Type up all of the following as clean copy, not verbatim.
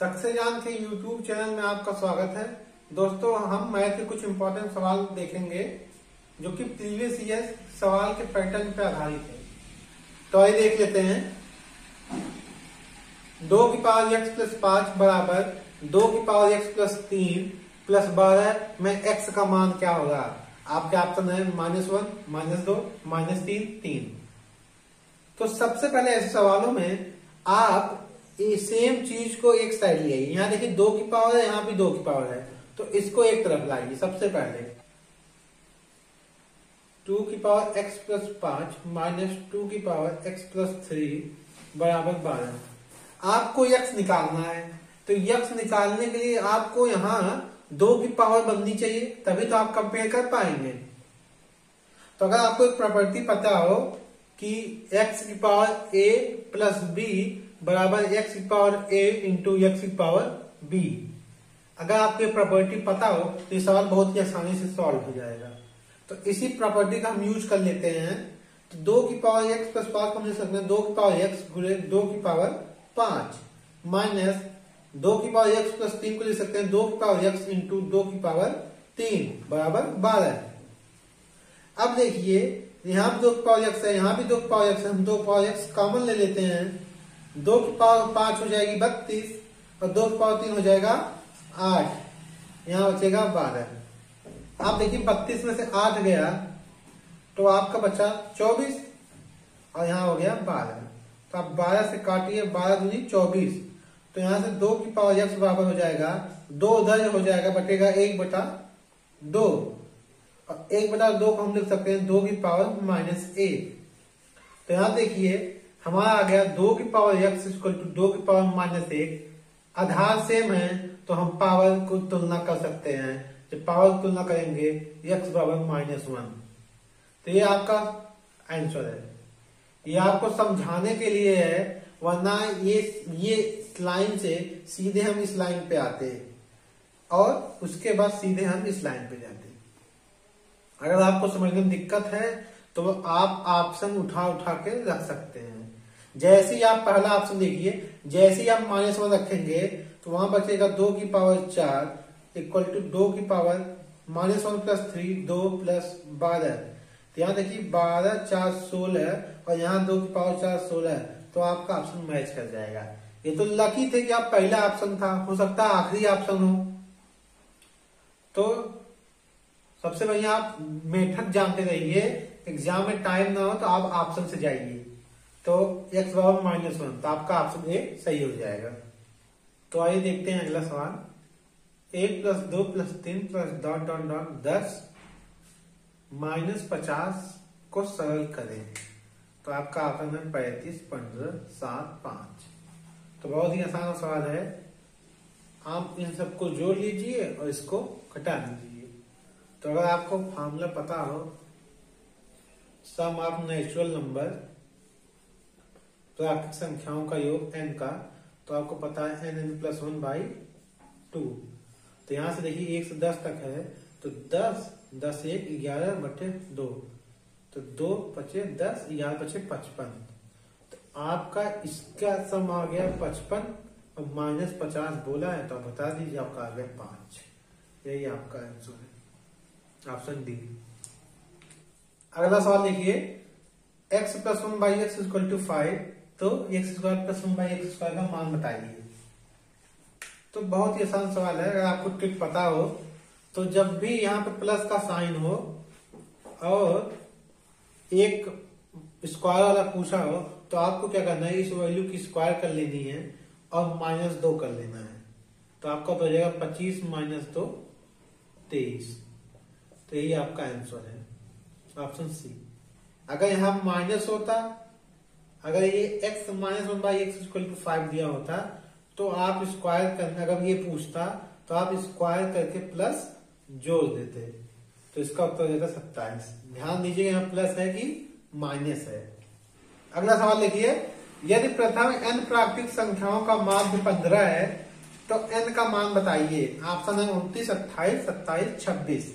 सक्सेजान के YouTube channel में आपका स्वागत है। दोस्तों, हम मैथ के कुछ इंपॉर्टेंट सवाल देखेंगे जो कि प्रीवियस ईयर सवाल के पैटर्न पर आधारित है। तो आइए देख लेते हैं। 2 की पावर x प्लस 5 बराबर 2 की पावर x प्लस 3 प्लस 12 में x का मान क्या होगा। आपके ऑप्शन है -1, -2, -3, 3। तो सबसे पहले ऐसे सवालों में आप सेम चीज को एक साइड ले आइए। यहाँ देखिए 2 की पावर है, यहाँ भी 2 की पावर है, तो इसको एक तरफ लाइए। सबसे पहले 2 की पावर x प्लस 5 माइनस 2 की पावर x प्लस 3 बराबर 12। आपको x निकालना है, तो x निकालने के लिए आपको यहाँ 2 की पावर बननी चाहिए, तभी तो आप कंपेयर कर पाएंगे। तो अगर आपको एक प्रॉपर्टी पता हो कि x की पावर a प्लस b बराबर x की पावर a इंटू x की पावर b, अगर आपको ये प्रॉपर्टी पता हो तो ये सवाल बहुत ही आसानी से सॉल्व हो जाएगा। तो इसी प्रॉपर्टी का हम यूज कर लेते हैं। तो 2 की पावर x प्लस 5 को हम लिख सकते हैं 2 की पावर x गुणे 2 की पावर 5 माइनस 2 की पावर x प्लस 3 को लिख सकते हैं 2 की पावर x इंटू 2 की पावर 3 बराबर 12। अब देखिए यहाँ भी 2 की पावर x है, यहाँ भी 2 की पावर x है। हम 2 की पावर x कॉमन ले लेते हैं। 2 की पावर 5 हो जाएगी 32 और 2 की पावर 3 हो जाएगा 8, यहाँ बचेगा 12। आप देखिए 32 में से 8 गया तो आपका बचा 24 और यहाँ हो गया 12। तो आप 12 से काटिए, 12 दूनी 24। तो यहाँ से 2 की पावर x बराबर हो जाएगा 2 उधर हो जाएगा, बटेगा 1/2 और 1/2 को हम लिख सकते हैं 2 की पावर -1। तो यहाँ देखिए हमारा आ गया 2 की पावर x इक्वल टू 2 की पावर -1। आधार सेम है तो हम पावर को तुलना कर सकते हैं। जब पावर की तुलना करेंगे x बराबर -1। तो ये आपका आंसर है। ये आपको समझाने के लिए है, वरना ये इस लाइन से सीधे हम इस लाइन पे आते और उसके बाद सीधे हम इस लाइन पे जाते। अगर आपको समझने में दिक्कत है तो आप ऑप्शन उठा के रख सकते हैं। जैसे ही आप पहला ऑप्शन देखिए, जैसे ही आप -1 रखेंगे तो वहां बचेगा 2 की पावर 4 इक्वल टू 2 की पावर -1 प्लस 3 2 प्लस 12। तो यहाँ देखिए 12 4 16 और यहाँ 2 की पावर 4 16। तो आपका ऑप्शन मैच कर जाएगा। ये तो लकी थे कि आप पहला ऑप्शन था, हो सकता है आखिरी ऑप्शन हो। तो सबसे बढ़िया आप मेथड जानते रहिए, एग्जाम में टाइम ना हो तो आप ऑप्शन से जाइए। तो x बराबर -1, तो आपका ऑप्शन ए सही हो जाएगा। तो आइए देखते हैं अगला सवाल। 1 plus 2 plus 3 plus dot dot dot 10 -50 को सरल करें। तो आपका ऑप्शन है 35, 15, 7, 5। तो बहुत ही आसान सवाल है। आप इन सबको जोड़ लीजिए और इसको घटा दीजिए। तो अगर आपको फॉर्मूला पता हो सम ऑफ नेचुरल नंबर, प्राकृतिक संख्याओं का योग n का, तो आपको पता है n + 1/2। तो यहां से देखिए 1 से 10 तक है, तो 10 10 1 11/2। तो 2 बचे 10, 11 बचे 55। तो आपका इसका सम आ गया 55 और -50 बोला है, तो आप बता दीजिए आपका आ गया 5। यही आपका आंसर है, ऑप्शन डी। अगला सवाल देखिए। x + 1/x = 5, तो x² + 1/x² का मान बताइए। तो बहुत ही आसान सवाल है। अगर आपको ट्रिक पता हो तो जब भी यहाँ पे प्लस का साइन हो और एक स्क्वायर वाला पूछा हो तो आपको क्या करना है, इस वैल्यू की स्क्वायर कर लेनी है और -2 कर लेना है। तो आपका तो हो जाएगा 25 - 2 23। तो यही आपका आंसर है, ऑप्शन सी। अगर यहाँ माइनस होता, अगर ये x -1/x = 5 दिया होता तो आप स्क्वायर करना, अगर ये पूछता तो आप स्क्वायर करके प्लस जोड़ देते। तो इसका उत्तर हो जाता 27। ध्यान दीजिए यहाँ प्लस है कि माइनस है। अगला सवाल देखिए। यदि प्रथम n प्राकृतिक संख्याओं का माध्य 15 है तो n का मान बताइए। ऑप्शन है 29, 28, 27, 26।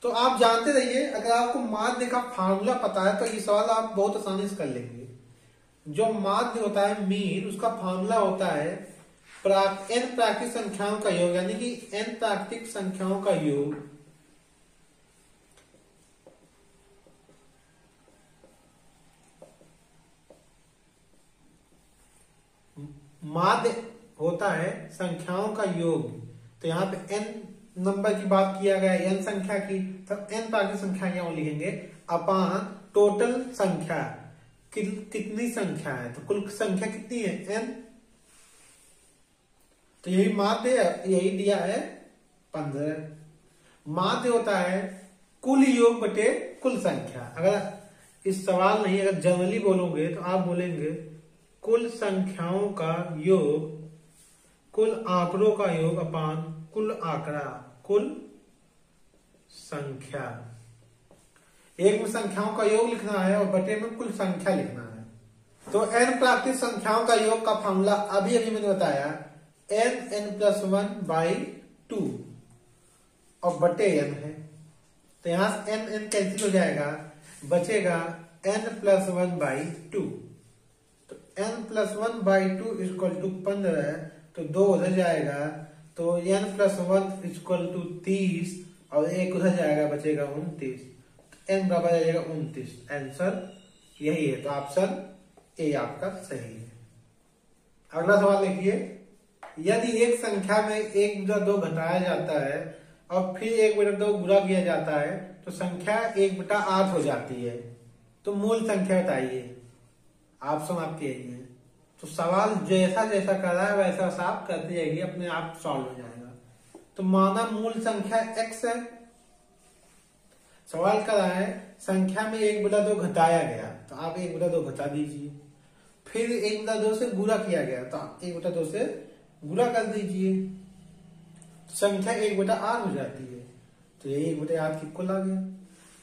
तो आप जानते रहिए, अगर आपको माध्य का फार्मूला पता है तो ये सवाल आप बहुत आसानी से कर लेंगे। जो माध्य होता है मीन, उसका फॉर्मूला होता है n प्राकृतिक संख्याओं का योग, यानी कि n प्राकृतिक संख्याओं का योग माध्य होता है संख्याओं का योग। तो यहाँ पे n नंबर की बात किया गया है, n संख्या की, तब n प्राकृतिक संख्या क्यों लिखेंगे अपान टोटल संख्या, कितनी संख्या है, तो कुल संख्या कितनी है n। तो यही माध्य, यही दिया है 15। माध्य होता है कुल योग बटे कुल संख्या। अगर इस सवाल नहीं, अगर जनरली बोलोगे तो आप बोलेंगे कुल संख्याओं का योग, कुल आंकड़ों का योग अपान कुल आंकड़ा, कुल संख्या। एक में संख्याओं का योग लिखना है और बटे में कुल संख्या लिखना है। तो n प्राकृतिक संख्याओं का योग का फॉर्मूला अभी अभी मैंने बताया, n+1/2 और बटे n है। तो यहां से n कैंसिल हो जाएगा, बचेगा n+1/2। तो n+1/2 इक्वल टू 15, तो 2 उधर जाएगा, तो n+1 इक्वल टू 30 और 1 उधर जाएगा, बचेगा 29। n बराबर आ जाएगा 29। आंसर यही है, तो ऑप्शन ए आपका सही है। अगला सवाल देखिए, यदि एक संख्या में 1/2 घटाया जाता है और फिर 1/2 गुणा किया जाता है तो संख्या 1/8 हो जाती है, तो मूल संख्या बताइए। ऑप्शन आपके यही है। तो सवाल जैसा जैसा कर रहा है वैसा आप करते जाइए, अपने आप सॉल्व हो जाएगा। तो माना मूल संख्या x है, सवाल कर रहा है संख्या में 1/2 घटाया गया, तो आप 1/2 घटा दीजिए। फिर 1/2 से गुणा किया गया, तो आप 1/2 से गुणा कर दीजिए, संख्या 1/8 हो जाती है। तो ये 1/8 की कुल आ गया।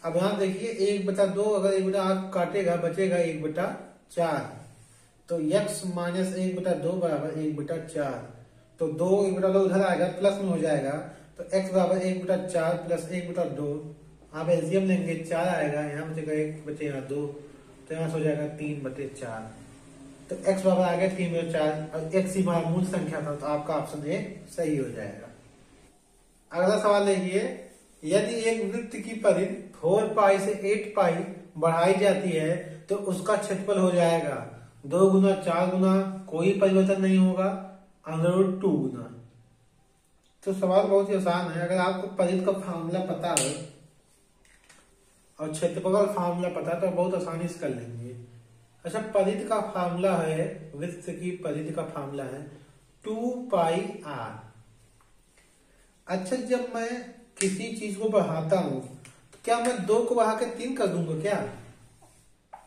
अब यहां देखिए 1/2 अगर 1/8 काटेगा बचेगा 1/4, तो x - 1/2 बराबर 1/4। तो 2 1/2 उधर आएगा, प्लस में हो जाएगा, तो x बराबर 1/4 प्लस 1/2। आप एलसीएम लेंगे 4 आएगा, यहाँ बचेगा 1 बचेगा 2, तो यहाँ से हो जाएगा 3/4। तो x बराबर आ गया 3/4 और x ही हमारा मूल संख्या था, तो आपका ऑप्शन ए सही हो जाएगा। अगला सवाल देखिए, यदि एक वृत्त की परिधि 4π से 8π बढ़ाई जाती है तो उसका क्षेत्रफल हो जाएगा 2 गुना 4 गुना, कोई परिवर्तन नहीं होगा, √2 गुना। तो सवाल बहुत ही आसान है। अगर आपको परिधि का फॉर्मूला पता है और क्षेत्रफल का फॉर्मूला पता है तो बहुत आसानी से कर लेंगे। अच्छा, परिधि का फॉर्मूला है, वृत्त की परिधि का फॉर्मूला है 2πr। अच्छा, जब मैं किसी चीज को बढ़ाता हूं तो क्या मैं 2 को बढ़ा के 3 कर दूंगा क्या?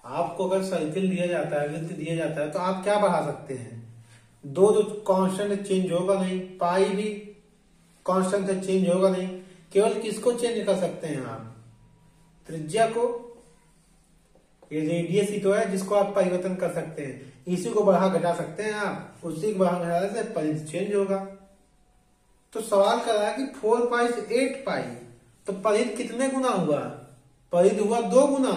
आपको अगर सर्किल दिया जाता है, वृत्त दिया जाता है, तो आप क्या बढ़ा सकते हैं? 2 तो कांस्टेंट चेंज होगा नहीं, पाई भी कांस्टेंट से चेंज होगा नहीं, केवल किसको चेंज कर सकते हैं आप? त्रिज्या को। ये रेडियस ही तो है जिसको आप परिवर्तन कर सकते हैं, इसी को बढ़ा घटा सकते हैं आप, उसी को बढ़ा घटाने से परिधि चेंज होगा। तो सवाल कर रहा है कि 4π से 8π, तो परिधि कितने गुना हुआ? परिधि हुआ 2 गुना।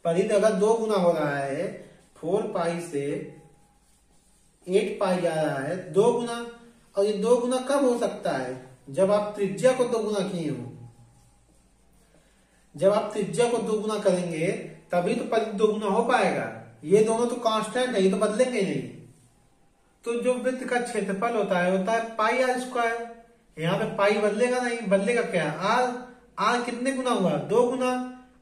परिधि अगर 2 गुना हो रहा है, 4π से 8π जा रहा है 2 गुना, और ये 2 गुना कब हो सकता है? जब आप त्रिज्या को 2 गुना किए हो। जब आप त्रिज्या को 2 गुना करेंगे तभी तो परिधि 2 गुना हो पाएगा। ये दोनों तो कांस्टेंट है, ये तो बदलेंगे नहीं। तो जो वृत्त का क्षेत्रफल होता है πr²। यहाँ पे पाई बदलेगा नहीं, बदलेगा क्या? r कितने गुना हुआ? 2 गुना,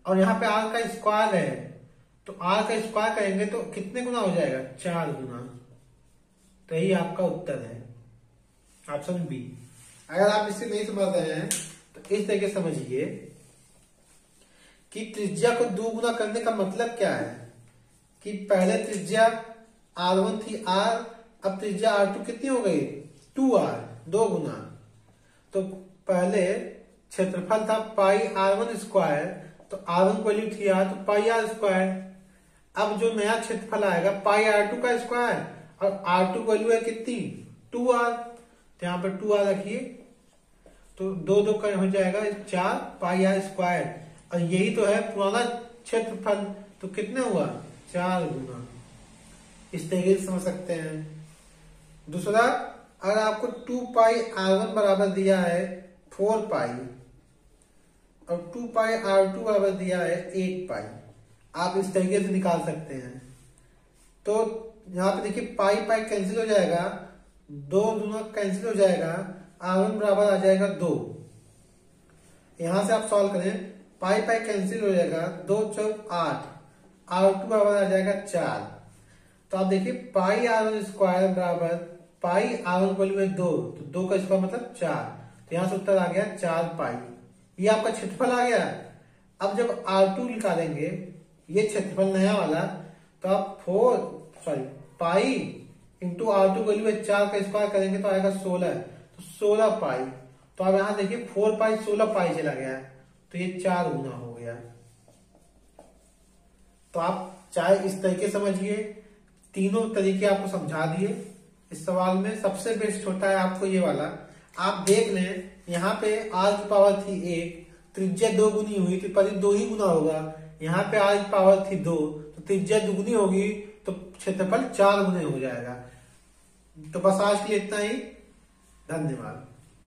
और यहाँ पे r का स्क्वायर है, तो r का स्क्वायर करेंगे तो कितने गुना हो जाएगा? 4 गुना। तो यही आपका उत्तर है, ऑप्शन बी। अगर आप इससे नहीं समझ रहे हैं तो इस तरीके समझिए कि त्रिज्या को 2 गुना करने का मतलब क्या है कि पहले त्रिज्या r1 थी r, अब त्रिज्या r2 कितनी हो गई? 2r, 2 गुना। तो पहले क्षेत्रफल था πr1², तो r1 को वैल्यू थी r, तो πr²। अब जो नया क्षेत्रफल आएगा πr2², और r2 को वैल्यू है कितनी? 2r, तो यहाँ पर 2r रखिए, तो 2 2 का हो जाएगा 4 πr²। और यही तो है पुराना क्षेत्रफल, तो कितने हुआ? 4 गुना। इस तरीके से समझ सकते हैं। दूसरा, अगर आपको 2 पाई r1 बराबर दिया है 4 पाई और 2 पाई r2 बराबर दिया है 8 पाई, आप इस तरीके से निकाल सकते हैं। तो यहाँ पे देखिए पाई पाई कैंसिल हो जाएगा, दो दूना कैंसिल हो जाएगा, r1 बराबर आ जाएगा 2। यहां से आप सॉल्व करें, पाई पाई कैंसिल हो जाएगा, 2 चौक 8, r2 बराबर आ जाएगा 4। तो आप देखिए पाई r1 स्क्वायर बराबर पाई r1 को वैल्यू है 2, तो 2 का स्क्वायर मतलब 4। तो यहां से उत्तर आ गया 4 पाई। ये आपका क्षेत्रफल आ गया। अब जब r2 निकालेंगे, ये क्षेत्रफल नया वाला, तो आप पाई इंटू r2 वैल्यू है 4 का स्क्वायर करेंगे तो आएगा 16, तो 16 पाई। तो आप यहां देखिए 4 पाई 16 पाई चला गया, तो ये 4 गुना हो गया। तो आप चाहे इस तरीके समझिए, तीनों तरीके आपको समझा दिए। इस सवाल में सबसे बेस्ट होता है आपको ये वाला। आप देख लें, यहाँ पे r की पावर थी 1, त्रिज्या 2 गुनी हुई तो पहले 2 ही गुना होगा। यहाँ पे r की पावर थी 2, तो त्रिज्या दुगुनी होगी तो क्षेत्रफल 4 गुने हो जाएगा। तो बस आज के लिए इतना ही। धन्यवाद।